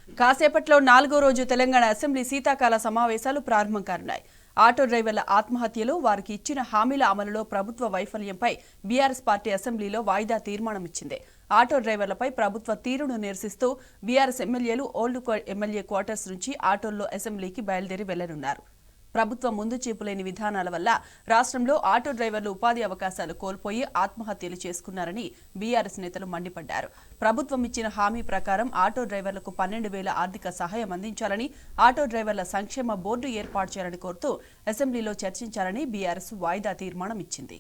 కాసేపట్లో 4వ రోజు తెలంగాణ అసెంబ్లీ శీతాకాల సమావేశాలు ప్రారంభం కానున్నాయి. ఆటో డ్రైవర్ల ఆత్మహత్యలు, వారికి ఇచ్చిన హామీల అమలులో ప్రభుత్వ వైఫల్యంపై బీఆర్ఎస్ పార్టీ అసెంబ్లీలో వాయిదా తీర్మానం ఇచ్చింది. ఆటో డ్రైవర్లపై ప్రభుత్వ తీరును నిరసిస్తూ బీఆర్ఎస్ ఎమ్మెల్యేలు ఓల్డ్ ఎమ్మెల్యే క్వార్టర్స్ నుంచి ఆటోల్లో అసెంబ్లీకి బయలుదేరి వెళ్లనున్నారు. ప్రభుత్వం ముందు చూపులేని విధానాల వల్ల రాష్ట్రంలో ఆటో డ్రైవర్లు ఉపాధి అవకాశాలు కోల్పోయి ఆత్మహత్యలు చేసుకున్నారని బీఆర్ఎస్ నేతలు మండిపడ్డారు. ప్రభుత్వం ఇచ్చిన హామీ ప్రకారం ఆటో డ్రైవర్లకు 12,000 ఆర్థిక సహాయం అందించాలని, ఆటో డ్రైవర్ల సంక్షేమ బోర్డు ఏర్పాటు చేయాలని కోరుతూ అసెంబ్లీలో చర్చించాలని బీఆర్ఎస్ వాయిదా తీర్మానం ఇచ్చింది.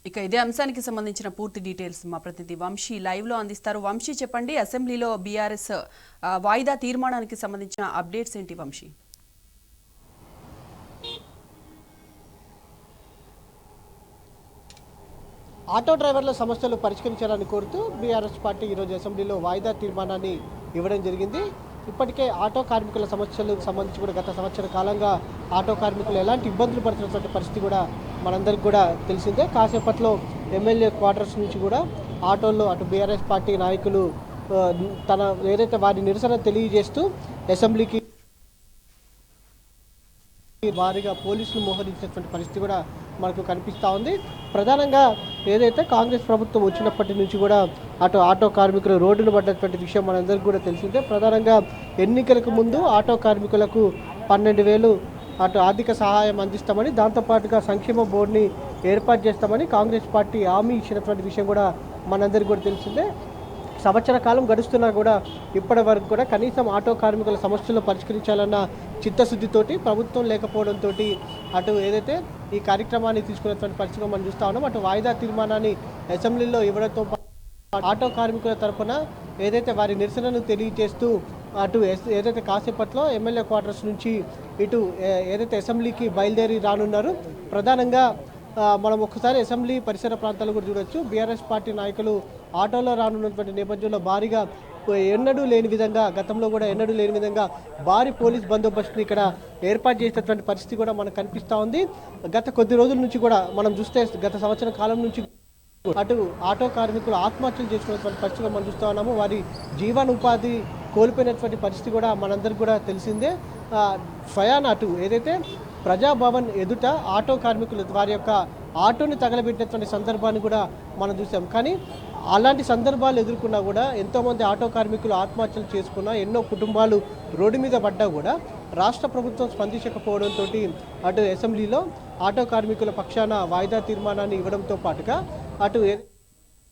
ఇక ఇదే అంశానికి సంబంధించిన పూర్తి డీటెయిల్స్ మా ప్రతినిధి వంశీ లైవ్ లో అందిస్తారు. వంశీ, చెప్పండి, అసెంబ్లీలో బీఆర్ఎస్ వాయిదా తీర్మానానికి సంబంధించిన అప్డేట్స్ ఏంటి వంశీ? ఆటో డ్రైవర్ల సమస్యలు పరిష్కరించాలని కోరుతూ బీఆర్ఎస్ పార్టీ ఈరోజు అసెంబ్లీలో వాయిదా తీర్మానాన్ని ఇవ్వడం జరిగింది. ఇప్పటికే ఆటో కార్మికుల సమస్యలకు సంబంధించి కూడా గత సంవత్సర కాలంగా ఆటో కార్మికులు ఎలాంటి ఇబ్బందులు పడుతున్నటువంటి పరిస్థితి కూడా మనందరికీ కూడా తెలిసిందే. కాసేపట్లో ఎమ్మెల్యే క్వార్టర్స్ నుంచి కూడా ఆటోల్లో అటు బీఆర్ఎస్ పార్టీ నాయకులు తన ఏదైతే వారి నిరసన తెలియజేస్తూ అసెంబ్లీకి భారీగా పోలీసులు మోహరించినటువంటి పరిస్థితి కూడా మనకు కనిపిస్తూ ఉంది. ప్రధానంగా ఏదైతే కాంగ్రెస్ ప్రభుత్వం వచ్చినప్పటి నుంచి కూడా అటు ఆటో కార్మికులు రోడ్డును పడ్డటువంటి విషయం మనందరికీ కూడా తెలిసిందే. ప్రధానంగా ఎన్నికలకు ముందు ఆటో కార్మికులకు 12,000 అటు ఆర్థిక సహాయం అందిస్తామని, దాంతోపాటుగా సంక్షేమ బోర్డుని ఏర్పాటు చేస్తామని కాంగ్రెస్ పార్టీ హామీ ఇచ్చినటువంటి విషయం కూడా మనందరికీ కూడా తెలిసిందే. సంవత్సర కాలం గడుస్తున్నా కూడా ఇప్పటి వరకు కూడా కనీసం ఆటో కార్మికుల సమస్యలు పరిష్కరించాలన్న చిత్తశుద్ధితోటి ప్రభుత్వం లేకపోవడంతో అటు ఏదైతే ఈ కార్యక్రమాన్ని తీసుకున్నటువంటి పరిస్థితిగా మనం చూస్తూ ఉన్నాం. అటు వాయిదా తీర్మానాన్ని అసెంబ్లీలో ఇవ్వడంతో ఆటో కార్మికుల తరఫున ఏదైతే వారి నిరసనను తెలియజేస్తూ అటు ఏదైతే కాసేపట్లో ఎమ్మెల్యే క్వార్టర్స్ నుంచి ఇటు ఏదైతే అసెంబ్లీకి బయలుదేరి రానున్నారు. ప్రధానంగా మనం ఒక్కసారి అసెంబ్లీ పరిసర ప్రాంతాలు కూడా చూడొచ్చు. బీఆర్ఎస్ పార్టీ నాయకులు ఆటోలో రానున్నటువంటి నేపథ్యంలో భారీగా ఎన్నడూ లేని విధంగా, గతంలో కూడా ఎన్నడూ లేని విధంగా భారీ పోలీస్ బందోబస్తుని ఇక్కడ ఏర్పాటు చేసేటటువంటి పరిస్థితి కూడా మనకు కనిపిస్తూ ఉంది. గత కొద్ది రోజుల నుంచి కూడా మనం చూస్తే గత సంవత్సరం కాలం నుంచి అటు ఆటో కార్మికులు ఆత్మహత్యలు చేసుకున్నటువంటి పరిస్థితిగా మనం చూస్తూ ఉన్నాము. వారి జీవనోపాధి కోల్పోయినటువంటి పరిస్థితి కూడా మనందరికీ కూడా తెలిసిందే. స్వయాన అటు ఏదైతే ప్రజాభవన్ ఎదుట ఆటో కార్మికులు వారి యొక్క ఆటోని తగలబెట్టినటువంటి సందర్భాన్ని కూడా మనం చూసాం. కానీ అలాంటి సందర్భాలు ఎదుర్కొన్నా కూడా ఎంతోమంది ఆటో కార్మికులు ఆత్మహత్యలు చేసుకున్నా, ఎన్నో కుటుంబాలు రోడ్డు మీద పడ్డా కూడా రాష్ట్ర ప్రభుత్వం స్పందించకపోవడంతో అటు అసెంబ్లీలో ఆటో కార్మికుల పక్షాన వాయిదా తీర్మానాన్ని ఇవ్వడంతో పాటుగా అటు